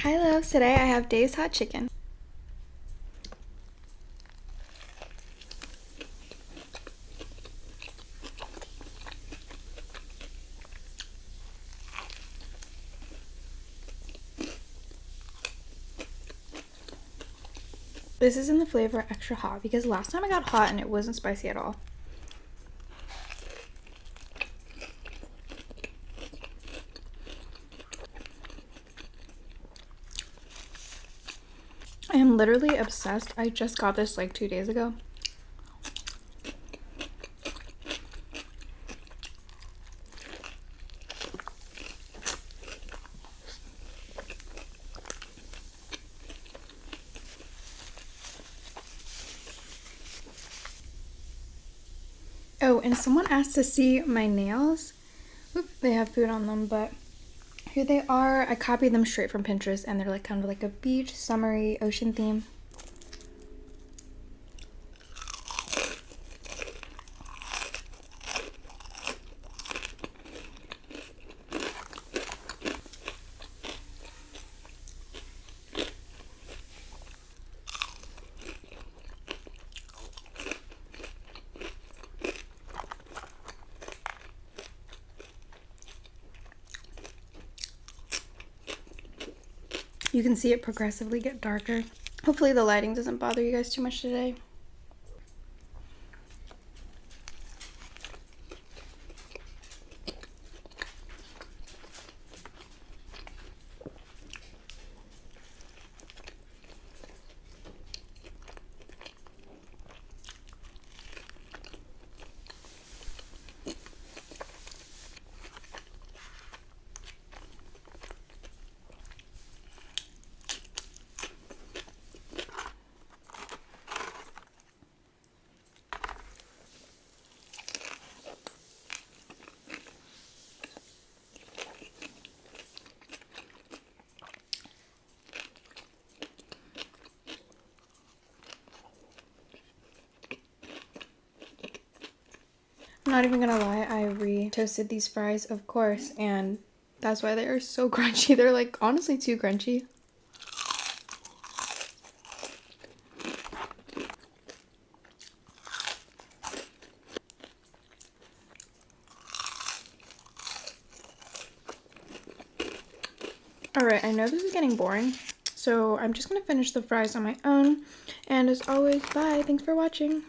Hi loves, today I have Dave's Hot Chicken. This is in the flavor extra hot because last time I got hot and it wasn't spicy at all. I am literally obsessed. I just got this like 2 days ago. Oh, and someone asked to see my nails. Oop, they have food on them, but here they are. I copied them straight from Pinterest and they're like kind of like a beach, summery, ocean theme. You can see it progressively get darker. Hopefully the lighting doesn't bother you guys too much today. I'm not even gonna lie, I re-toasted these fries, of course, and that's why they are so crunchy. They're like honestly too crunchy. Alright, I know this is getting boring, so I'm just gonna finish the fries on my own. And as always, bye. Thanks for watching.